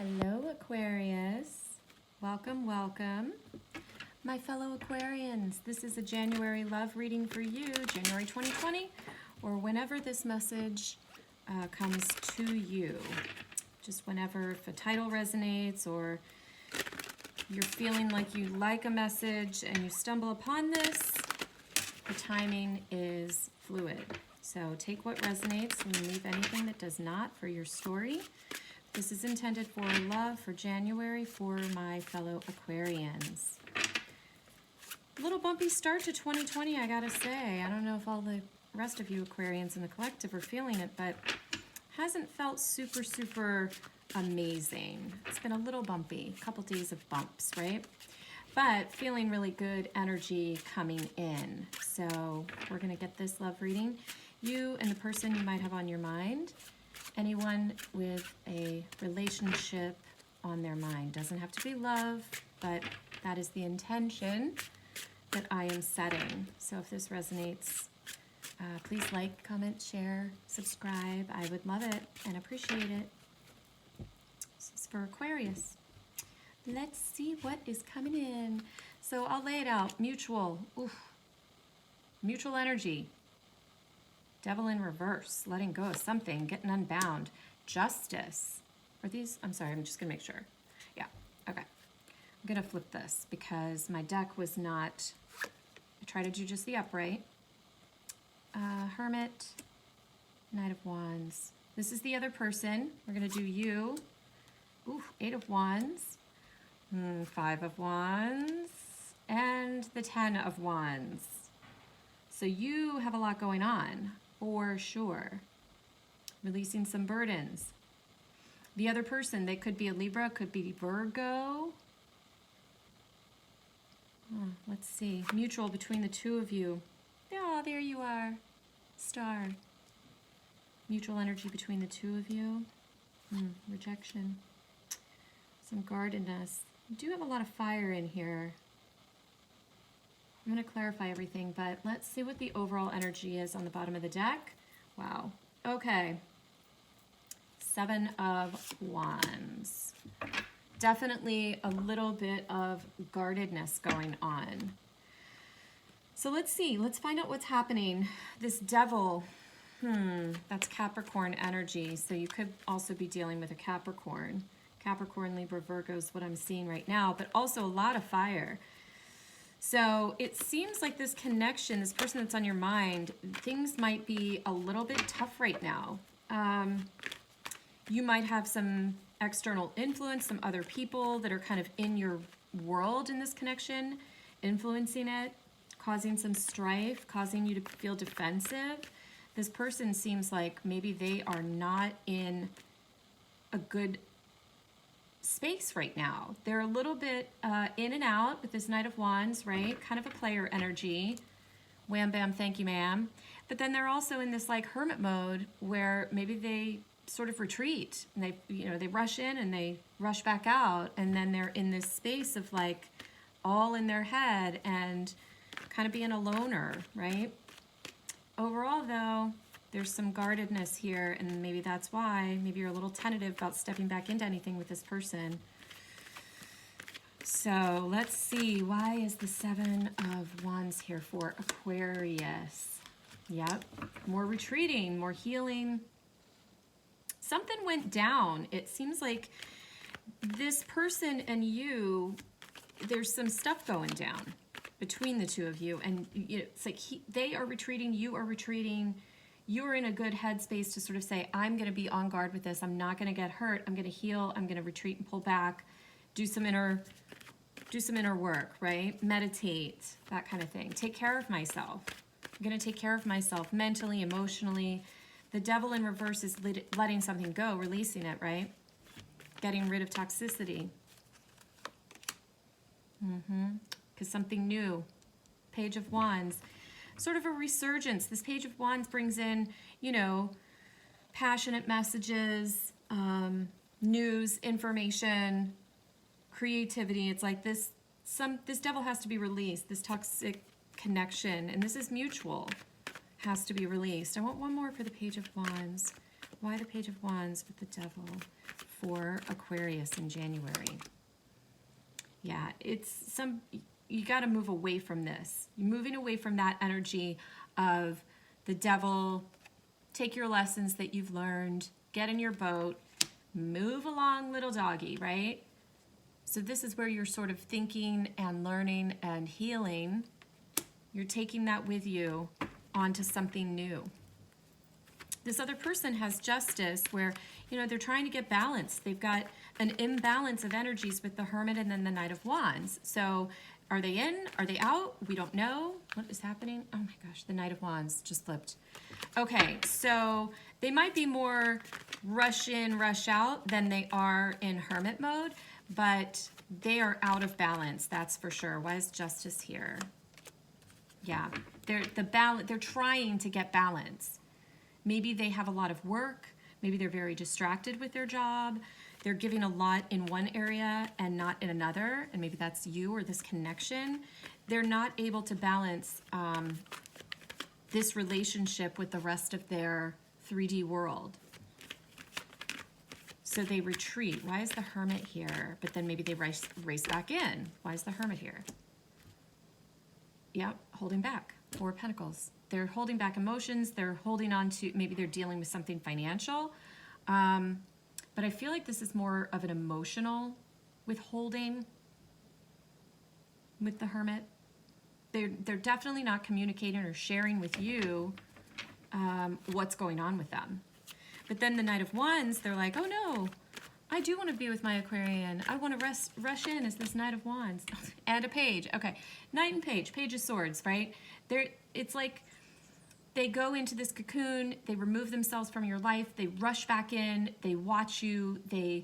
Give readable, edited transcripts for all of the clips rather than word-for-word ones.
Hello, Aquarius. Welcome, welcome. My fellow Aquarians, this is a January love reading for you, January 2020, or whenever this message comes to you. Just whenever, if a title resonates or you're feeling like you like a message and you stumble upon this, the timing is fluid. So take what resonates and leave anything that does not for your story. This is intended for love for January for my fellow Aquarians. A little bumpy start to 2020, I gotta say. I don't know if all the rest of you Aquarians in the collective are feeling it, but hasn't felt super amazing. It's been a little bumpy, a couple days of bumps, right? But feeling really good energy coming in. So we're gonna get this love reading. You and the person you might have on your mind, anyone with a relationship on their mind. Doesn't have to be love, but that is the intention that I am setting. So if this resonates, please like, comment, share, subscribe. I would love it and appreciate it. This is for Aquarius. Let's see what is coming in. So I'll lay it out. Mutual. Oof. Mutual energy. Devil in reverse, letting go of something, getting unbound. Justice. Are these? I'm sorry, I'm just going to make sure. Yeah, okay. I'm going to flip this because my deck was not, I tried to do just the upright. Hermit, Knight of Wands. This is the other person. We're going to do you. Ooh, 8 of Wands. 5 of Wands. And the 10 of Wands. So you have a lot going on. For sure. Releasing some burdens. The other person, they could be a Libra, could be Virgo. Let's see. Mutual between the two of you. Oh, there you are. Star. Mutual energy between the two of you. Rejection. Some guardedness. You do have a lot of fire in here. I'm going to clarify everything, but let's see what the overall energy is on the bottom of the deck. Wow. Okay. 7 of Wands. Definitely a little bit of guardedness going on. So let's see. Let's find out what's happening. This devil, that's Capricorn energy. So you could also be dealing with a Capricorn. Capricorn, Libra, Virgo is what I'm seeing right now, but also a lot of fire. So it seems like this connection, this person that's on your mind, things might be a little bit tough right now. You might have some external influence, some other people that are kind of in your world in this connection, influencing it, causing some strife, causing you to feel defensive. This person seems like maybe they are not in a good space right now. They're a little bit in and out with this Knight of Wands, right? Kind of a player energy. Wham bam, thank you ma'am. But then they're also in this like hermit mode where maybe they sort of retreat and they rush in and they rush back out, and then they're in this space of like all in their head and kind of being a loner, right? Overall though, there's some guardedness here, and maybe that's why. Maybe you're a little tentative about stepping back into anything with this person. So let's see. Why is the 7 of Wands here for Aquarius? Yep. More retreating, more healing. Something went down. It seems like this person and you, there's some stuff going down between the two of you. And it's like they are retreating, you are retreating. You're in a good headspace to sort of say, I'm going to be on guard with this. I'm not going to get hurt. I'm going to heal. I'm going to retreat and pull back, do some inner work, right? Meditate, that kind of thing. Take care of myself. I'm going to take care of myself mentally, emotionally. The devil in reverse is letting something go, releasing it, right? Getting rid of toxicity. Because something new. Page of Wands. Sort of a resurgence. This Page of Wands brings in, passionate messages, news, information, creativity. It's like this devil has to be released, this toxic connection, and this is mutual, has to be released. I want one more for the Page of Wands. Why the Page of Wands with the devil? for Aquarius in January. Yeah, you got to move away from this. You're moving away from that energy of the devil. Take your lessons that you've learned, get in your boat, move along, little doggy, right? So this is where you're sort of thinking and learning and healing. You're taking that with you onto something new. This other person has justice where, they're trying to get balance. They've got an imbalance of energies with the Hermit and then the Knight of Wands. So are they in? Are they out? We don't know. What is happening? Oh my gosh, the Knight of Wands just flipped. Okay, so they might be more rush in, rush out than they are in Hermit mode, but they are out of balance, that's for sure. Why is Justice here? Yeah, they're trying to get balance. Maybe they have a lot of work. Maybe they're very distracted with their job. They're giving a lot in one area and not in another, and maybe that's you or this connection. They're not able to balance this relationship with the rest of their 3D world. So they retreat. Why is the Hermit here? But then maybe they race back in. Why is the Hermit here? Yep, holding back. Four of Pentacles. They're holding back emotions. They're holding on to, maybe they're dealing with something financial. But I feel like this is more of an emotional withholding with the Hermit. They're definitely not communicating or sharing with you what's going on with them. But then the Knight of Wands, they're like, oh no, I do want to be with my Aquarian. I want to rush in as this Knight of Wands. And a Page. Okay, Knight and Page, Page of Swords, right? It's like they go into this cocoon, they remove themselves from your life, they rush back in, they watch you, they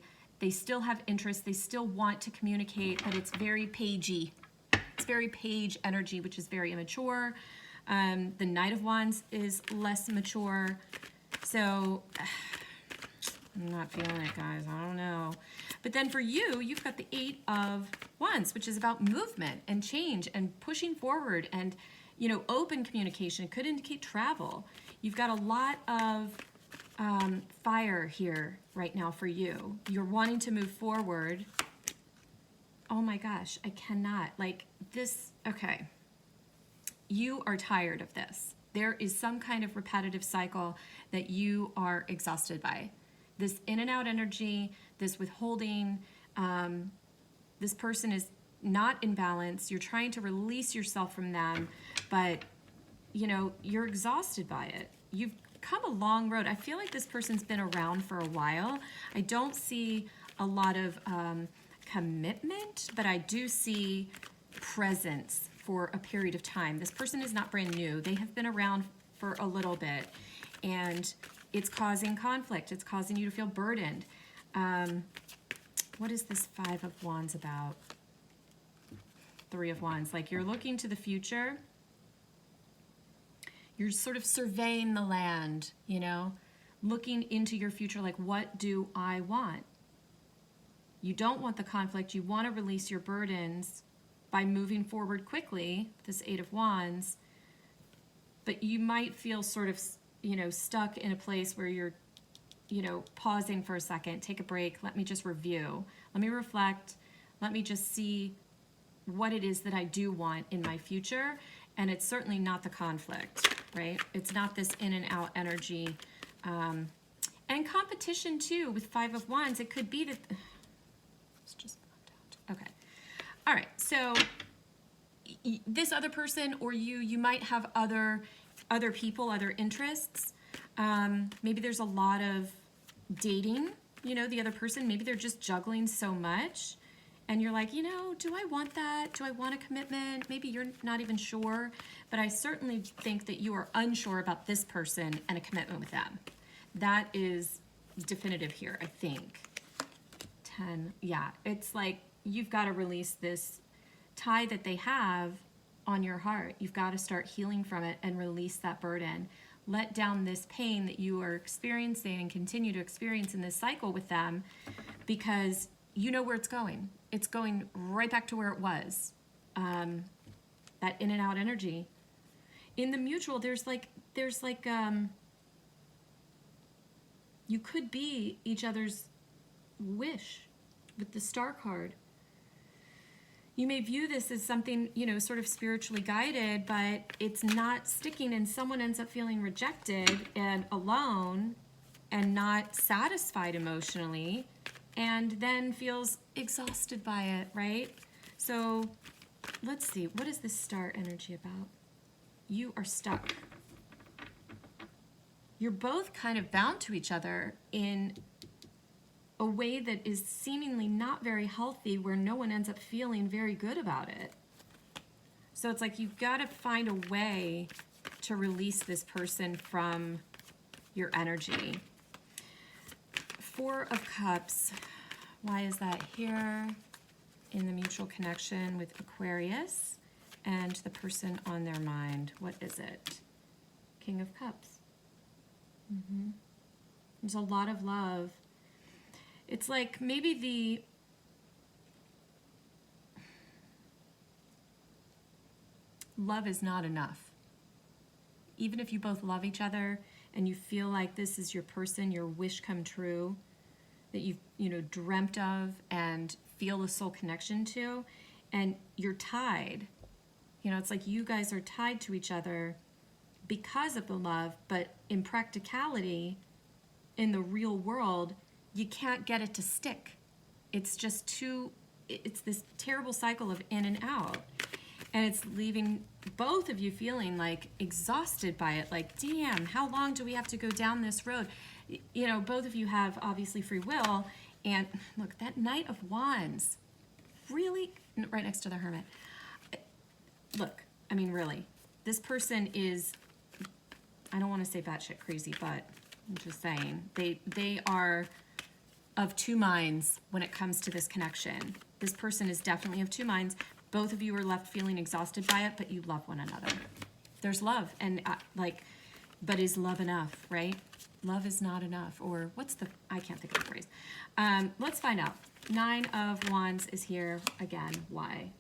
still have interest, they still want to communicate, but it's very pagey. It's very page energy, which is very immature. The Knight of Wands is less mature. So I'm not feeling it, guys. I don't know. But then for you, you've got the Eight of Wands, which is about movement and change and pushing forward and, open communication. It could indicate travel. You've got a lot of fire here right now for you. You're wanting to move forward. Oh my gosh, I cannot. Like this, okay. You are tired of this. There is some kind of repetitive cycle that you are exhausted by. This in and out energy, this withholding, this person is not in balance. You're trying to release yourself from them, but you're exhausted by it. You've come a long road. I feel like this person's been around for a while. I don't see a lot of commitment, but I do see presence for a period of time. This person is not brand new. They have been around for a little bit, and it's causing conflict. It's causing you to feel burdened. What is this Five of Wands about? Three of Wands. Like you're looking to the future. You're sort of surveying the land, looking into your future, like, what do I want? You don't want the conflict. You want to release your burdens by moving forward quickly, this Eight of Wands, but you might feel sort of, stuck in a place where you're, pausing for a second, take a break, let me just review, let me reflect, let me just see what it is that I do want in my future, and it's certainly not the conflict, right? It's not this in and out energy, and competition too, with Five of Wands. It could be that, it's just popped out, okay. All right, so this other person or you might have other people, other interests. Maybe there's a lot of dating, the other person. Maybe they're just juggling so much. And you're like, do I want that? Do I want a commitment? Maybe you're not even sure. But I certainly think that you are unsure about this person and a commitment with them. That is definitive here, I think. 10, yeah, it's like, you've got to release this tie that they have on your heart. You've got to start healing from it and release that burden. Let down this pain that you are experiencing and continue to experience in this cycle with them, because you know where it's going. It's going right back to where it was. That in and out energy. In the mutual, there's like you could be each other's wish with the Star card. You may view this as something, you know, sort of spiritually guided, but it's not sticking, and someone ends up feeling rejected and alone and not satisfied emotionally, and then feels exhausted by it, right? So let's see, what is this Star energy about? You are stuck. You're both kind of bound to each other in a way that is seemingly not very healthy, where no one ends up feeling very good about it. So it's like you've got to find a way to release this person from your energy. Four of Cups. Why is that here in the mutual connection with Aquarius and the person on their mind? What is it? King of Cups. There's a lot of love. It's like maybe the love is not enough. Even if you both love each other and you feel like this is your person, your wish come true, that you've, you know, dreamt of and feel a soul connection to, and you're tied. You know, it's like you guys are tied to each other because of the love, but in practicality, in the real world, you can't get it to stick. It's just too, it's this terrible cycle of in and out. And it's leaving both of you feeling like exhausted by it. Like, damn, how long do we have to go down this road? You know, both of you have obviously free will. And look, that Knight of Wands, really, right next to the Hermit. Look, I mean, really, this person is, I don't want to say batshit crazy, but I'm just saying, they are of two minds when it comes to this connection. This person is definitely of two minds. Both of you are left feeling exhausted by it, but you love one another. There's love, and but is love enough, right? Love is not enough, or I can't think of the phrase. Let's find out. Nine of Wands is here again. Why?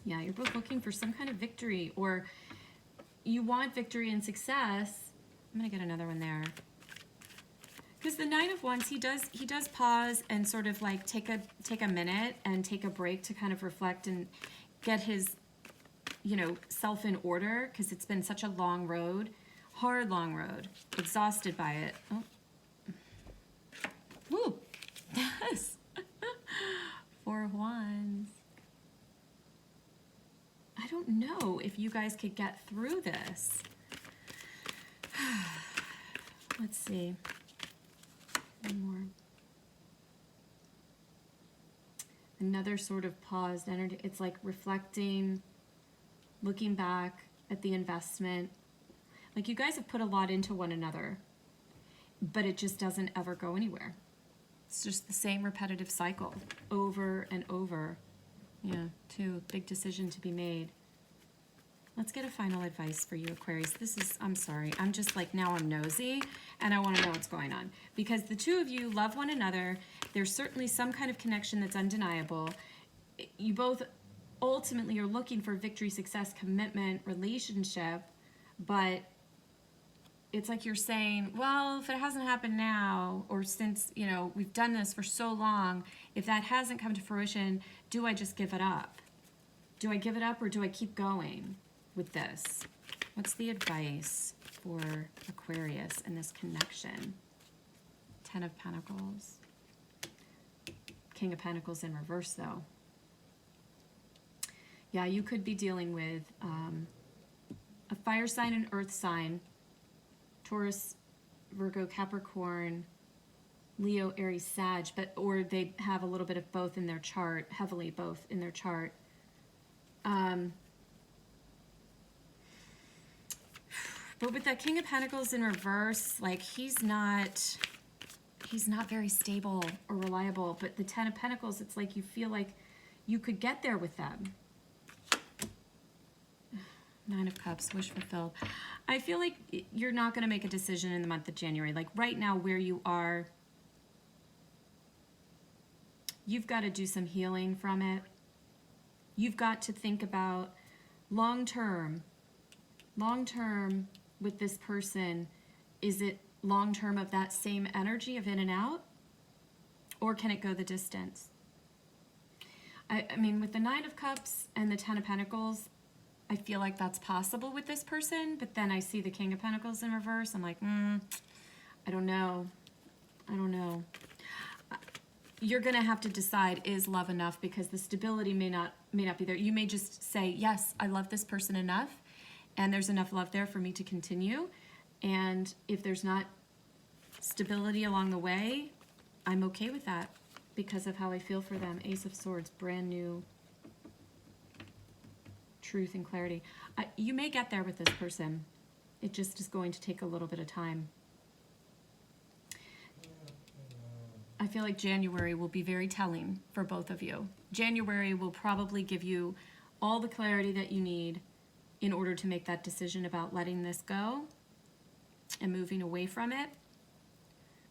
Yeah, you're both looking for some kind of victory, or you want victory and success. I'm gonna get another one there. Because the Nine of Wands, he does pause and sort of like take a minute and take a break to kind of reflect and get his, you know, self in order, because it's been such a long road, hard long road, exhausted by it. Oh, woo, yes, Four of Wands. I don't know if you guys could get through this. Let's see. One more. Another sort of paused energy. It's like reflecting, looking back at the investment. Like you guys have put a lot into one another, but it just doesn't ever go anywhere. It's just the same repetitive cycle over and over. Yeah, too big decision to be made. Let's get a final advice for you, Aquarius. I'm sorry, I'm just like, now I'm nosy and I want to know what's going on. Because the two of you love one another. There's certainly some kind of connection that's undeniable. You both ultimately are looking for victory, success, commitment, relationship, but it's like you're saying, well, if it hasn't happened now, or since, you know, we've done this for so long, if that hasn't come to fruition, do I just give it up? Do I give it up, or do I keep going with this? What's the advice for Aquarius in this connection? Ten of Pentacles. King of Pentacles in reverse, though. Yeah, you could be dealing with a fire sign and earth sign, Taurus, Virgo, Capricorn, Leo, Aries, Sag, or they have a little bit of both in their chart, heavily both in their chart. But with that King of Pentacles in reverse, like he's not very stable or reliable. But the Ten of Pentacles, it's like you feel like you could get there with them. Nine of Cups, wish fulfilled. I feel like you're not going to make a decision in the month of January. Like right now where you are, you've got to do some healing from it. You've got to think about long-term with this person. Is it long-term of that same energy of in and out? Or can it go the distance? I mean, with the Nine of Cups and the Ten of Pentacles, I feel like that's possible with this person, but then I see the King of Pentacles in reverse. I'm like, I don't know. I don't know. You're going to have to decide, is love enough? Because the stability may not be there. You may just say, yes, I love this person enough, and there's enough love there for me to continue. And if there's not stability along the way, I'm okay with that because of how I feel for them. Ace of Swords, brand new truth and clarity. You may get there with this person. It just is going to take a little bit of time. I feel like January will be very telling for both of you. January will probably give you all the clarity that you need in order to make that decision about letting this go and moving away from it.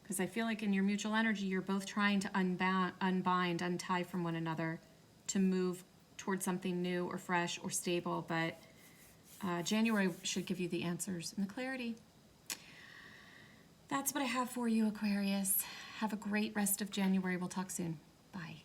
Because I feel like in your mutual energy, you're both trying to unbind, untie from one another to move towards something new or fresh or stable. But January should give you the answers and the clarity. That's what I have for you, Aquarius. Have a great rest of January. We'll talk soon. Bye.